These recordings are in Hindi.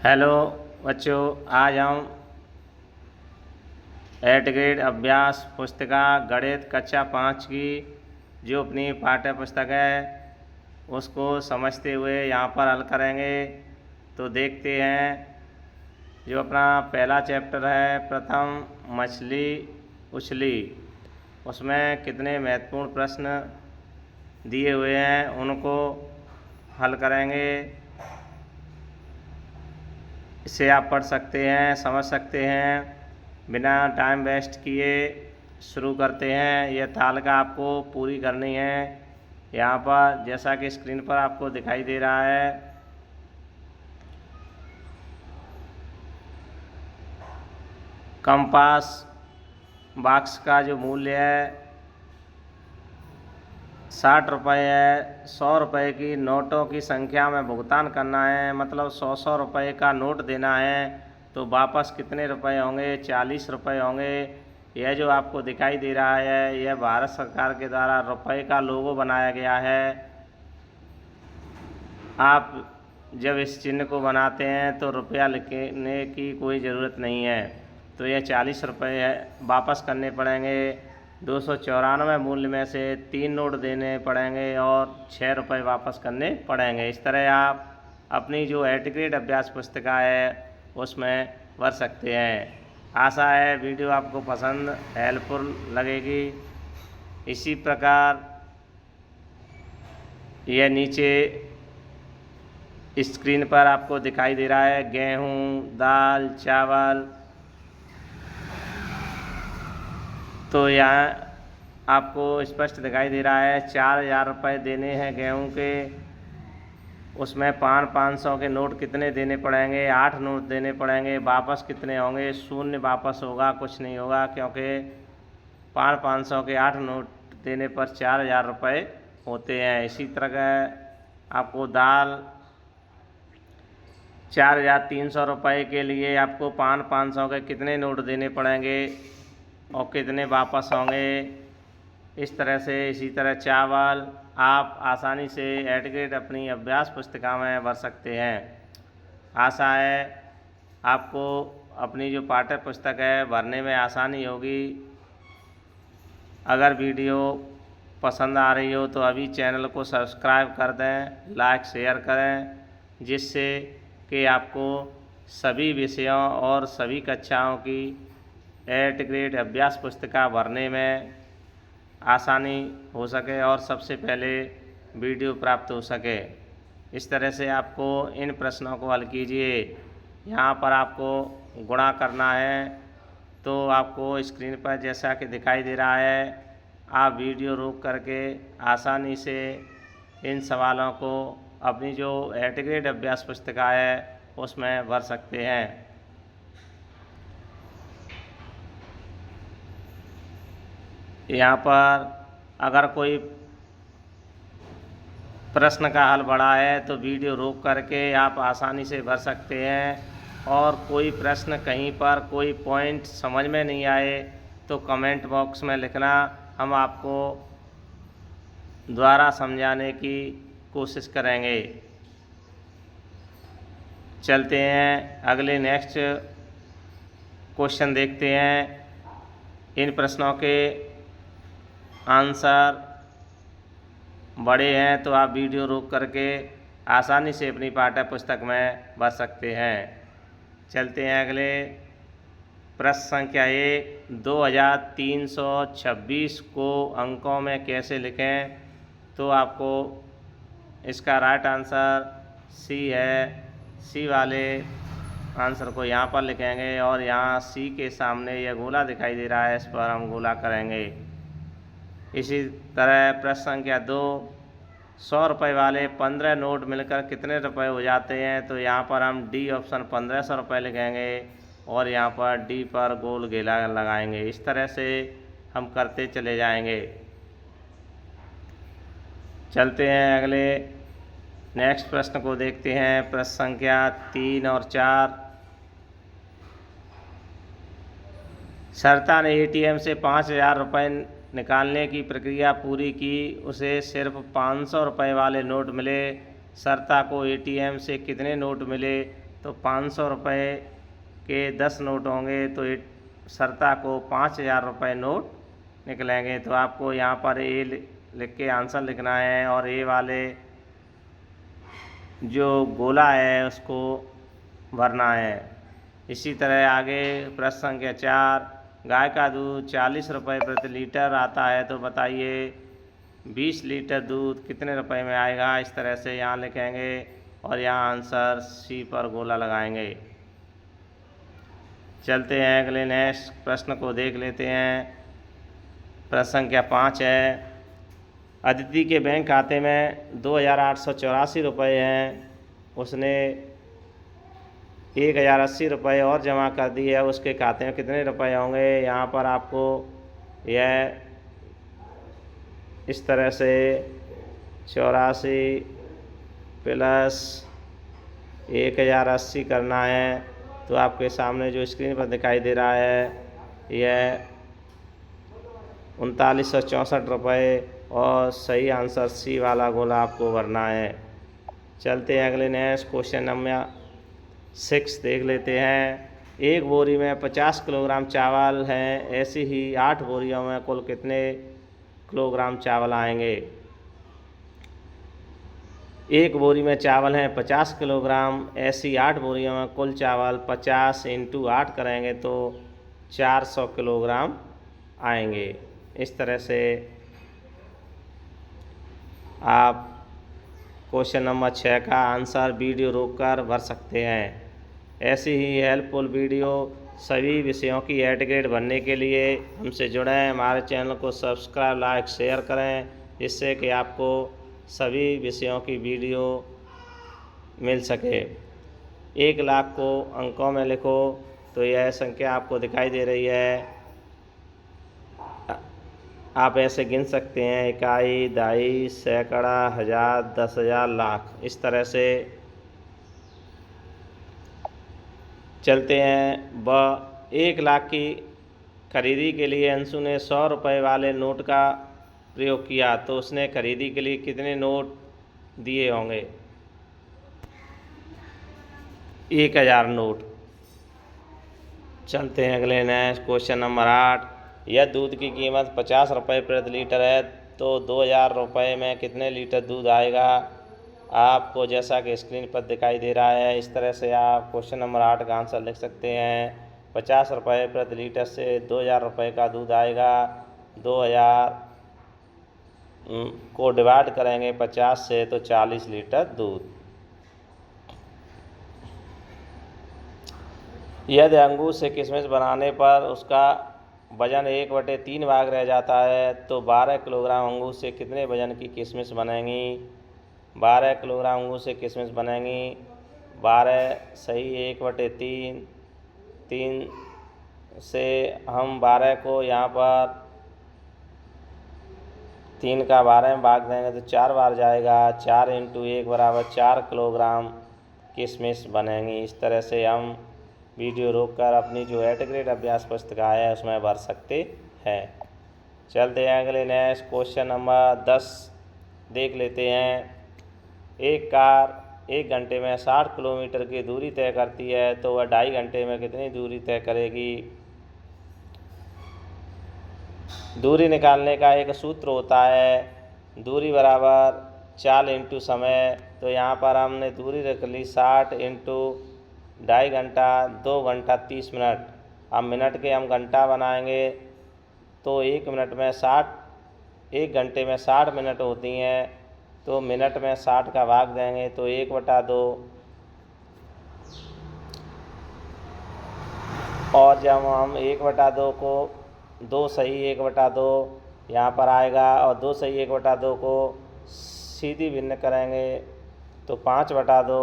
हेलो बच्चों, आज हम 8 ग्रेड अभ्यास पुस्तिका गणित कक्षा 5 की जो अपनी पाठ्य पुस्तक है उसको समझते हुए यहाँ पर हल करेंगे। तो देखते हैं, जो अपना पहला चैप्टर है प्रथम मछली उछली, उसमें कितने महत्वपूर्ण प्रश्न दिए हुए हैं उनको हल करेंगे। इसे आप पढ़ सकते हैं, समझ सकते हैं। बिना टाइम वेस्ट किए शुरू करते हैं। यह तालिका आपको पूरी करनी है। यहाँ पर जैसा कि स्क्रीन पर आपको दिखाई दे रहा है, कंपास बॉक्स का जो मूल्य है 60 रुपये है। 100 रुपये की नोटों की संख्या में भुगतान करना है, मतलब 100 रुपये का नोट देना है। तो वापस कितने रुपए होंगे? 40 रुपये होंगे। यह जो आपको दिखाई दे रहा है यह भारत सरकार के द्वारा रुपये का लोगो बनाया गया है। आप जब इस चिन्ह को बनाते हैं तो रुपया लिखने की कोई ज़रूरत नहीं है। तो यह 40 रुपये है, वापस करने पड़ेंगे। 294 मूल्य में से 3 नोट देने पड़ेंगे और 6 रुपये वापस करने पड़ेंगे। इस तरह आप अपनी जो 8 ग्रेड अभ्यास पुस्तिका है उसमें भर सकते हैं। आशा है वीडियो आपको पसंद हेल्पफुल लगेगी। इसी प्रकार यह नीचे स्क्रीन पर आपको दिखाई दे रहा है गेहूँ, दाल, चावल। तो यहाँ आपको स्पष्ट दिखाई दे रहा है 4000 रुपये देने हैं गेहूँ के। उसमें 500 के नोट कितने देने पड़ेंगे? 8 नोट देने पड़ेंगे। वापस कितने होंगे? शून्य वापस होगा, कुछ नहीं होगा, क्योंकि 500 के 8 नोट देने पर 4000 रुपये होते हैं। इसी तरह आपको दाल 4300 रुपये के लिए आपको 500 के कितने नोट देने पड़ेंगे और कितने वापस होंगे? इस तरह से इसी तरह चावल आप आसानी से 8 ग्रेड अपनी अभ्यास पुस्तिका में भर सकते हैं। आशा है आपको अपनी जो पाठ्य पुस्तक है भरने में आसानी होगी। अगर वीडियो पसंद आ रही हो तो अभी चैनल को सब्सक्राइब कर दें, लाइक शेयर करें, जिससे कि आपको सभी विषयों और सभी कक्षाओं की 8 ग्रेड अभ्यास पुस्तिका भरने में आसानी हो सके और सबसे पहले वीडियो प्राप्त हो सके। इस तरह से आपको इन प्रश्नों को हल कीजिए। यहाँ पर आपको गुणा करना है, तो आपको स्क्रीन पर जैसा कि दिखाई दे रहा है आप वीडियो रोक करके आसानी से इन सवालों को अपनी जो 8 ग्रेड अभ्यास पुस्तिका है उसमें भर सकते हैं। यहाँ पर अगर कोई प्रश्न का हल बड़ा है तो वीडियो रोक करके आप आसानी से भर सकते हैं। और कोई प्रश्न कहीं पर कोई पॉइंट समझ में नहीं आए तो कमेंट बॉक्स में लिखना, हम आपको दोबारा समझाने की कोशिश करेंगे। चलते हैं अगले नेक्स्ट क्वेश्चन देखते हैं। इन प्रश्नों के आंसर बड़े हैं तो आप वीडियो रोक करके आसानी से अपनी पाठ्य पुस्तक में भर सकते हैं। चलते हैं अगले प्रश्न संख्या 1, 2326 को अंकों में कैसे लिखें? तो आपको इसका राइट आंसर सी है। सी वाले आंसर को यहाँ पर लिखेंगे और यहाँ सी के सामने यह गोला दिखाई दे रहा है, इस पर हम गोला करेंगे। इसी तरह प्रश्न संख्या 2, 100 रुपये वाले 15 नोट मिलकर कितने रुपए हो जाते हैं? तो यहाँ पर हम डी ऑप्शन 1500 रुपये लिखेंगे और यहाँ पर डी पर गोल घेरा लगाएंगे। इस तरह से हम करते चले जाएंगे। चलते हैं अगले नेक्स्ट प्रश्न को देखते हैं। प्रश्न संख्या 3 और 4, सरिता ने एटीएम से 5000 रुपये निकालने की प्रक्रिया पूरी की, उसे सिर्फ 500 रुपये वाले नोट मिले। सरिता को एटीएम से कितने नोट मिले? तो 500 रुपये के 10 नोट होंगे तो सरता को 5000 रुपये नोट निकलेंगे। तो आपको यहाँ पर ए लिख के आंसर लिखना है और ए वाले जो गोला है उसको भरना है। इसी तरह आगे प्रश्न संख्या 4, गाय का दूध 40 रुपये प्रति लीटर आता है तो बताइए 20 लीटर दूध कितने रुपए में आएगा। इस तरह से यहाँ लिखेंगे और यहाँ आंसर सी पर गोला लगाएंगे। चलते हैं अगले नेक्स्ट प्रश्न को देख लेते हैं। प्रश्न संख्या 5 है, अदिति के बैंक खाते में 2884 रुपये हैं, उसने 1080 रुपये और जमा कर दिए है, उसके खाते में कितने रुपए होंगे। यहाँ पर आपको यह इस तरह से 84 प्लस 1080 करना है। तो आपके सामने जो स्क्रीन पर दिखाई दे रहा है यह 3964 रुपये और सही आंसर सी वाला गोला आपको भरना है। चलते हैं अगले नेक्स्ट क्वेश्चन नंबर 6 देख लेते हैं। एक बोरी में 50 किलोग्राम चावल हैं, ऐसी ही 8 बोरियों में कुल कितने किलोग्राम चावल आएंगे। एक बोरी में चावल हैं 50 किलोग्राम, ऐसी 8 बोरियों में कुल चावल 50 × 8 करेंगे तो 400 किलोग्राम आएंगे। इस तरह से आप क्वेश्चन नंबर 6 का आंसर वीडियो रोककर भर सकते हैं। ऐसी ही हेल्पफुल वीडियो सभी विषयों की एड ग्रेड भरने के लिए हमसे जुड़ें। हमारे चैनल को सब्सक्राइब, लाइक, शेयर करें जिससे कि आपको सभी विषयों की वीडियो मिल सके। 1 लाख को अंकों में लिखो तो यह संख्या आपको दिखाई दे रही है। आप ऐसे गिन सकते हैं इकाई, दहाई, सैकड़ा, हज़ार, 10,000, लाख, इस तरह से। चलते हैं 1 लाख की खरीदी के लिए अंशु ने 100 रुपये वाले नोट का प्रयोग किया तो उसने खरीदी के लिए कितने नोट दिए होंगे। 1000 नोट। चलते हैं अगले नेक्स्ट क्वेश्चन नंबर 8, यह दूध की कीमत 50 रुपये प्रति लीटर है तो 2000 रुपये में कितने लीटर दूध आएगा। आपको जैसा कि स्क्रीन पर दिखाई दे रहा है इस तरह से आप क्वेश्चन नंबर 8 का आंसर लिख सकते हैं। 50 रुपये प्रति लीटर से 2000 रुपये का दूध आएगा। 2000 को डिवाइड करेंगे 50 से तो 40 लीटर दूध। यदि अंगूर से किशमिश बनाने पर उसका वजन 1/3 भाग रह जाता है तो 12 किलोग्राम अंगूर से कितने वजन की किशमिश बनेंगी। 12 किलोग्राम अंगूर से किशमिश बनेंगी। 12 सही 1/3, 3 से हम 12 को यहाँ पर 3 का 12 में भाग देंगे तो 4 बार जाएगा। 4 × 1 = 4 किलोग्राम किशमिश बनेंगी। इस तरह से हम वीडियो रोककर अपनी जो एट ग्रेड अभ्यास पुस्तिका है उसमें भर सकते हैं। चलते हैं अगले नेक्स्ट क्वेश्चन नंबर 10 देख लेते हैं। एक कार 1 घंटे में 60 किलोमीटर की दूरी तय करती है तो वह 2.5 घंटे में कितनी दूरी तय करेगी। दूरी निकालने का एक सूत्र होता है, दूरी बराबर चाल इंटू समय। तो यहाँ पर हमने दूरी रख ली 60 इंटू 2.5 घंटा, 2 घंटा 30 मिनट। अब मिनट के हम घंटा बनाएंगे तो 1 मिनट में 60, 1 घंटे में 60 मिनट होती हैं तो मिनट में 60 का भाग देंगे तो 1/2। और जब हम 1/2 को 2 सही 1/2 यहाँ पर आएगा और 2 सही 1/2 को सीधी भिन्न करेंगे तो 5/2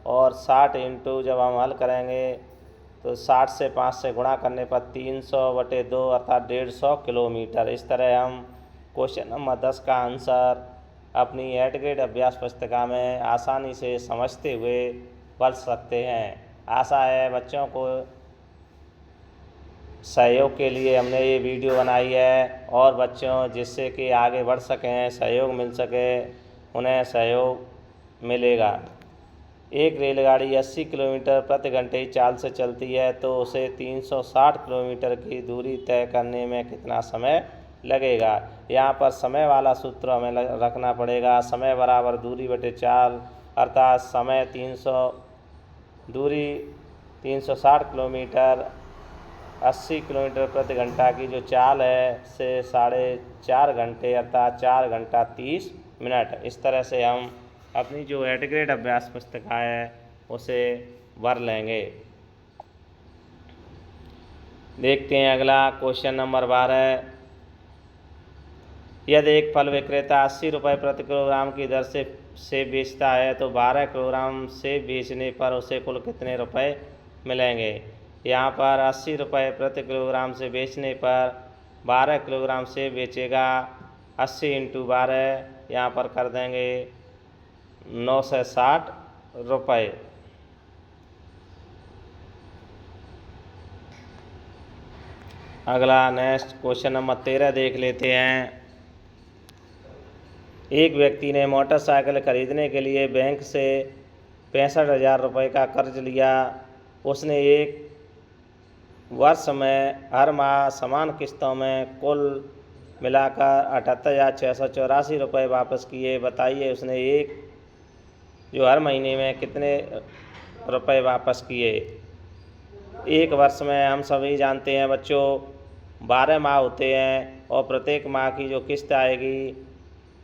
और 60 इंटू जब हम हल करेंगे तो 60 से 5 से गुणा करने पर 300/2 अर्थात 150 किलोमीटर। इस तरह हम क्वेश्चन नंबर 10 का आंसर अपनी एट ग्रेड अभ्यास पुस्तिका में आसानी से समझते हुए पढ़ सकते हैं। आशा है बच्चों को सहयोग के लिए हमने ये वीडियो बनाई है और बच्चों जिससे कि आगे बढ़ सकें, सहयोग मिल सके, उन्हें सहयोग मिलेगा। एक रेलगाड़ी 80 किलोमीटर प्रति घंटे की चाल से चलती है तो उसे 360 किलोमीटर की दूरी तय करने में कितना समय लगेगा। यहाँ पर समय वाला सूत्र हमें रखना पड़ेगा। समय बराबर दूरी बटे चाल, अर्थात समय 360 किलोमीटर 80 किलोमीटर प्रति घंटा की जो चाल है से 4.5 घंटे अर्थात 4 घंटा 30 मिनट। इस तरह से हम अपनी जो एट ग्रेड अभ्यास पुस्तिका है उसे भर लेंगे। देखते हैं अगला क्वेश्चन नंबर 12। यदि एक फल विक्रेता 80 रुपये प्रति किलोग्राम की दर से बेचता है तो 12 किलोग्राम सेब बेचने पर उसे कुल कितने रुपए मिलेंगे। यहाँ पर 80 रुपये प्रति किलोग्राम से बेचने पर 12 किलोग्राम सेब बेचेगा। 80 × 12 यहाँ पर कर देंगे 960 रुपये। अगला नेक्स्ट क्वेश्चन नंबर 13 देख लेते हैं। एक व्यक्ति ने मोटरसाइकिल खरीदने के लिए बैंक से 65,000 रुपये का कर्ज लिया। उसने एक वर्ष में हर माह समान किस्तों में कुल मिलाकर 78,684 रुपये वापस किए। बताइए उसने जो हर महीने में कितने रुपए वापस किए। एक वर्ष में हम सभी जानते हैं बच्चों 12 माह होते हैं और प्रत्येक माह की जो किस्त आएगी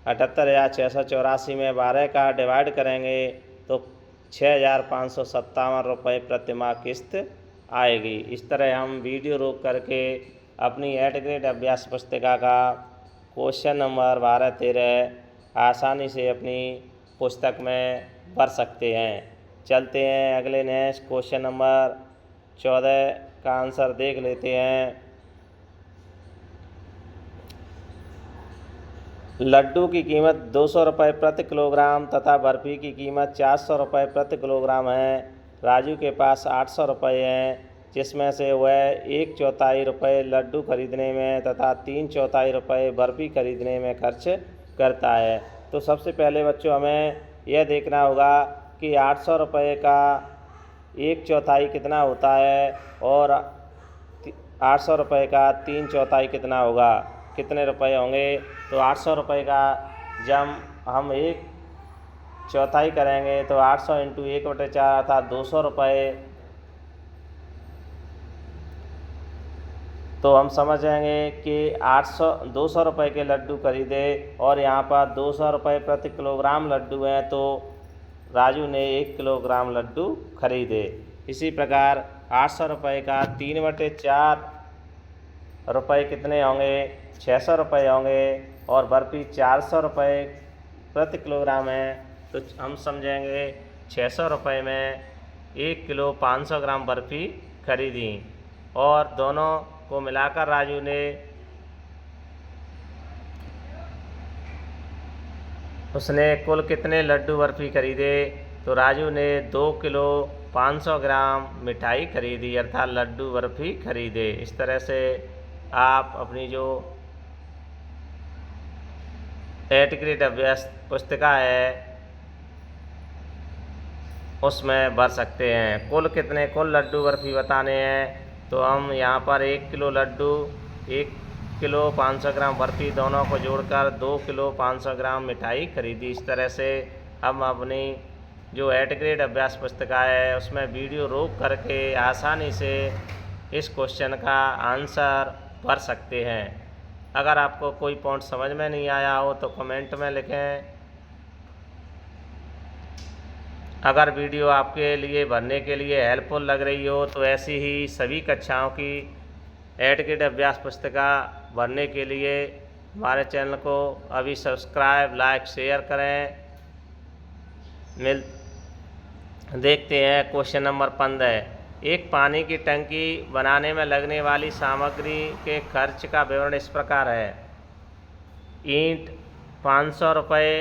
78,684 में 12 का डिवाइड करेंगे तो 6,557 रुपये प्रति माह किस्त आएगी। इस तरह हम वीडियो रोक करके अपनी एट ग्रेड अभ्यास पुस्तिका का क्वेश्चन नंबर 12-13 आसानी से अपनी पुस्तक में भर सकते हैं। चलते हैं अगले नेक्स्ट क्वेश्चन नंबर 14 का आंसर देख लेते हैं। लड्डू की कीमत 200 रुपये प्रति किलोग्राम तथा बर्फ़ी की कीमत 400 रुपये प्रति किलोग्राम है। राजू के पास 800 रुपये हैं, जिसमें से वह 1/4 रुपये लड्डू खरीदने में तथा 3/4 रुपये बर्फ़ी खरीदने में खर्च करता है। तो सबसे पहले बच्चों हमें यह देखना होगा कि 800 रुपये का 1/4 कितना होता है और 800 रुपये का 3/4 कितना होगा, कितने रुपए होंगे। तो 800 रुपये का जब हम 1/4 करेंगे तो 800 × 1/4 अर्थात 200 रुपये। तो हम समझेंगे कि 200 रुपये के लड्डू खरीदे और यहाँ पर 200 रुपये प्रति किलोग्राम लड्डू हैं तो राजू ने 1 किलोग्राम लड्डू खरीदे। इसी प्रकार 800 रुपये का 3/4 रुपये कितने होंगे, 600 रुपये होंगे और बर्फ़ी 400 रुपये प्रति किलोग्राम है तो हम समझेंगे 600 रुपये में 1 किलो 500 ग्राम बर्फ़ी खरीदी और दोनों को मिलाकर राजू ने उसने कुल कितने लड्डू बर्फ़ी खरीदे। तो राजू ने 2 किलो 500 ग्राम मिठाई खरीदी अर्थात लड्डू बर्फ़ी खरीदे। इस तरह से आप अपनी जो एट ग्रेड अभ्यास पुस्तिका है उसमें भर सकते हैं। कुल लड्डू बर्फ़ी बताने हैं तो हम यहाँ पर 1 किलो लड्डू 1 किलो 500 ग्राम बर्फ़ी दोनों को जोड़कर 2 किलो 500 ग्राम मिठाई खरीदी। इस तरह से हम अपनी जो एट ग्रेड अभ्यास पुस्तिका है उसमें वीडियो रोक करके आसानी से इस क्वेश्चन का आंसर भर सकते हैं। अगर आपको कोई पॉइंट समझ में नहीं आया हो तो कमेंट में लिखें। अगर वीडियो आपके लिए भरने के लिए हेल्पफुल लग रही हो तो ऐसी ही सभी कक्षाओं की एट ग्रेड अभ्यास पुस्तिका भरने के लिए हमारे चैनल को अभी सब्सक्राइब, लाइक, शेयर करें। देखते हैं क्वेश्चन नंबर 15। एक पानी की टंकी बनाने में लगने वाली सामग्री के खर्च का विवरण इस प्रकार है। ईंट 500 रुपये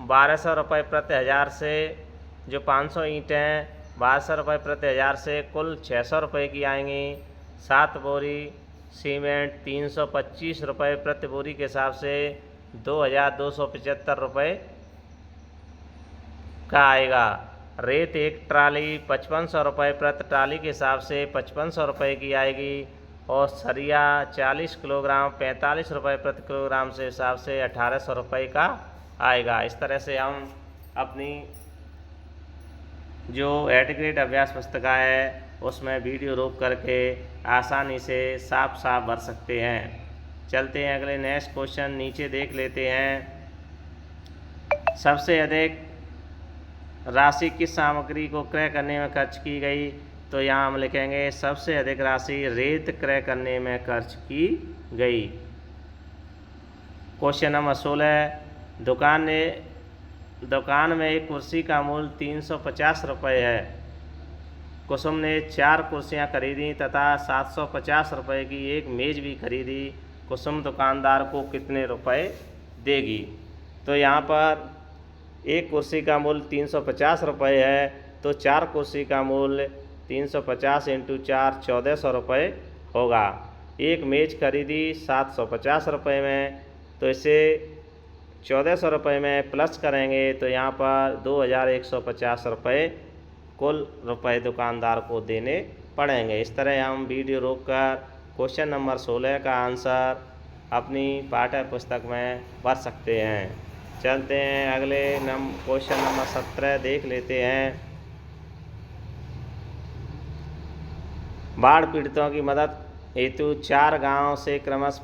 1200 रुपये प्रति हज़ार से जो 500 ईंट हैं 1200 रुपये प्रति हज़ार से कुल 600 रुपये की आएंगी। 7 बोरी सीमेंट 325 रुपये प्रति बोरी के हिसाब से 2275 रुपये का आएगा। रेत एक ट्राली 5500 रुपये प्रति ट्राली के हिसाब से 5500 रुपये की आएगी, और सरिया 40 किलोग्राम 45 रुपये प्रति किलोग्राम से हिसाब से 1800 रुपये का आएगा। इस तरह से हम अपनी जो एड ग्रेड अभ्यास पुस्तिका है उसमें वीडियो रोक करके आसानी से साफ साफ भर सकते हैं। चलते हैं अगले नेक्स्ट क्वेश्चन, नीचे देख लेते हैं। सबसे अधिक राशि किस सामग्री को क्रय करने में खर्च की गई? तो यहाँ हम लिखेंगे सबसे अधिक राशि रेत क्रय करने में खर्च की गई। क्वेश्चन नंबर 16, दुकान में एक कुर्सी का मूल्य 350 रुपये है। कुसुम ने 4 कुर्सियाँ खरीदी तथा 750 रुपये की एक मेज़ भी खरीदी। कुसुम दुकानदार को कितने रुपए देगी? तो यहाँ पर एक कुर्सी का मूल्य 350 रुपये है, तो 4 कुर्सी का मूल्य 350 × 4 1400 रुपये होगा। एक मेज खरीदी 750 रुपये में, तो इसे 1400 रुपये में प्लस करेंगे तो यहाँ पर 2150 रुपये कुल रुपए दुकानदार को देने पड़ेंगे। इस तरह हम वीडियो रोककर क्वेश्चन नंबर 16 का आंसर अपनी पाठ्य पुस्तक में भर सकते हैं। चलते हैं अगले क्वेश्चन नंबर 17 देख लेते हैं। बाढ़ पीड़ितों की मदद हेतु 4 गांव से क्रमशः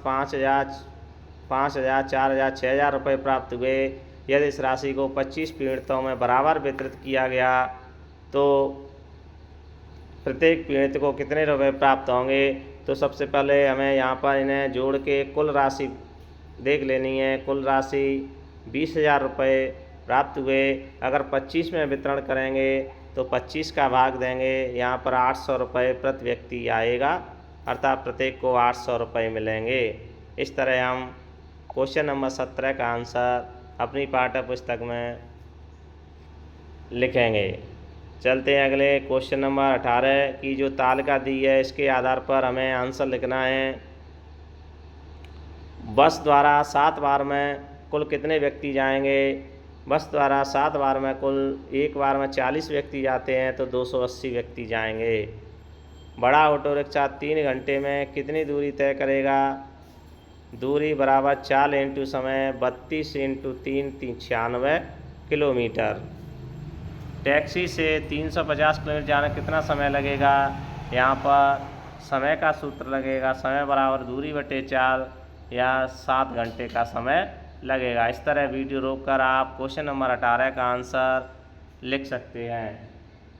5000, 4000, 6000 रुपये प्राप्त हुए। यदि इस राशि को 25 पीड़ितों में बराबर वितरित किया गया तो प्रत्येक पीड़ित को कितने रुपए प्राप्त होंगे? तो सबसे पहले हमें यहाँ पर इन्हें जोड़ के कुल राशि देख लेनी है। कुल राशि 20,000 रुपये प्राप्त हुए। अगर 25 में वितरण करेंगे तो 25 का भाग देंगे, यहाँ पर 800 रुपये प्रति व्यक्ति आएगा, अर्थात प्रत्येक को 800 रुपये मिलेंगे। इस तरह हम क्वेश्चन नंबर 17 का आंसर अपनी पाठ्य पुस्तक में लिखेंगे। चलते हैं अगले क्वेश्चन नंबर 18 की जो तालिका दी है इसके आधार पर हमें आंसर लिखना है। बस द्वारा 7 बार में कुल कितने व्यक्ति जाएंगे? बस द्वारा 7 बार में कुल एक बार में 40 व्यक्ति जाते हैं, तो 280 व्यक्ति जाएंगे। बड़ा ऑटो रिक्शा 3 घंटे में कितनी दूरी तय करेगा? दूरी बराबर 4 × समय 32 × 3 96 किलोमीटर। टैक्सी से 350 किलोमीटर जाने कितना समय लगेगा? यहाँ पर समय का सूत्र लगेगा, समय बराबर दूरी बटे 4 या 7 घंटे का समय लगेगा। इस तरह वीडियो रोककर आप क्वेश्चन नंबर 18 का आंसर लिख सकते हैं।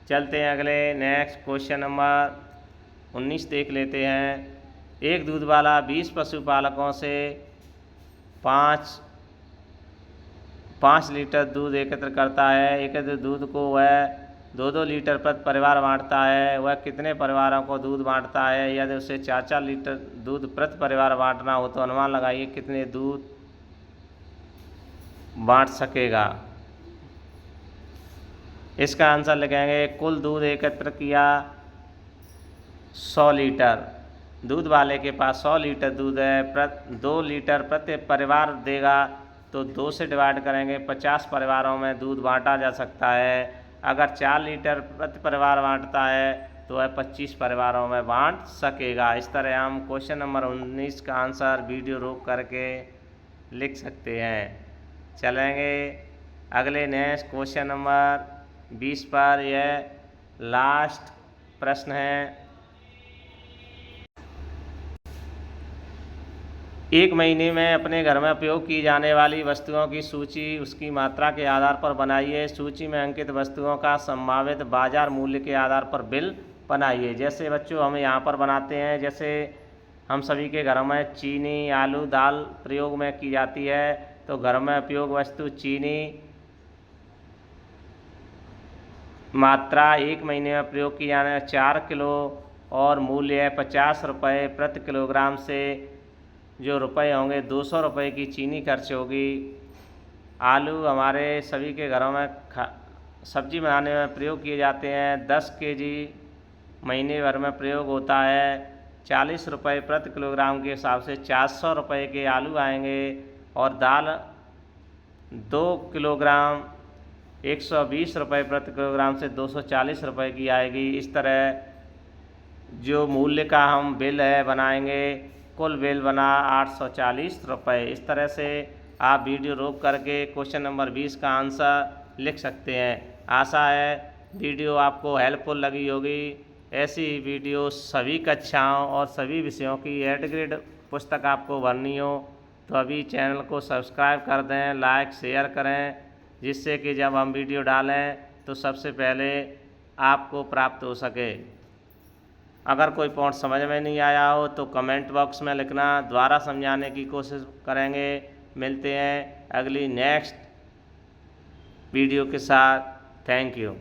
चलते हैं अगले नेक्स्ट क्वेश्चन नंबर 19 देख लेते हैं। एक दूध वाला 20 पशुपालकों से 5 लीटर दूध एकत्र करता है। एकत्रित दूध को वह 2-2 लीटर प्रति परिवार बांटता है। वह कितने परिवारों को दूध बांटता है? यदि उसे 4-4 लीटर दूध प्रति परिवार बांटना हो तो अनुमान लगाइए कितने दूध बांट सकेगा। इसका आंसर लिखेंगे कुल दूध एकत्र किया 100 लीटर। दूध वाले के पास 100 लीटर दूध है, 2 लीटर प्रति परिवार देगा, तो 2 से डिवाइड करेंगे, 50 परिवारों में दूध बांटा जा सकता है। अगर 4 लीटर प्रति परिवार बांटता है तो वह 25 परिवारों में बांट सकेगा। इस तरह हम क्वेश्चन नंबर 19 का आंसर वीडियो रोक करके लिख सकते हैं। चलेंगे अगले नेक्स्ट क्वेश्चन नंबर 20 पर। यह लास्ट प्रश्न है। एक महीने में अपने घर में उपयोग की जाने वाली वस्तुओं की सूची उसकी मात्रा के आधार पर बनाइए। सूची में अंकित वस्तुओं का संभावित बाजार मूल्य के आधार पर बिल बनाइए। जैसे बच्चों हम यहाँ पर बनाते हैं, जैसे हम सभी के घरों में चीनी, आलू, दाल प्रयोग में की जाती है, तो घर में उपयोग वस्तु चीनी मात्रा 1 महीने में प्रयोग की जाने 4 किलो और मूल्य 50 रुपये प्रति किलोग्राम से जो रुपए होंगे 200 रुपये की चीनी खर्च होगी। आलू हमारे सभी के घरों में सब्जी बनाने में प्रयोग किए जाते हैं। 10 केजी महीने भर में प्रयोग होता है। 40 रुपये प्रति किलोग्राम के हिसाब से 400 रुपये के आलू आएंगे। और दाल 2 किलोग्राम 120 रुपये प्रति किलोग्राम से 240 रुपये की आएगी। इस तरह जो मूल्य का हम बिल है बनाएंगे, कुल बिल बना 840 रुपये। इस तरह से आप वीडियो रोक करके क्वेश्चन नंबर 20 का आंसर लिख सकते हैं। आशा है वीडियो आपको हेल्पफुल लगी होगी। ऐसी वीडियो सभी कक्षाओं और सभी विषयों की एड ग्रेड पुस्तक आपको भरनी हो तो अभी चैनल को सब्सक्राइब कर दें, लाइक शेयर करें, जिससे कि जब हम वीडियो डालें तो सबसे पहले आपको प्राप्त हो सके। अगर कोई पॉइंट समझ में नहीं आया हो तो कमेंट बॉक्स में लिखना, दोबारा समझाने की कोशिश करेंगे। मिलते हैं अगली नेक्स्ट वीडियो के साथ। Thank you.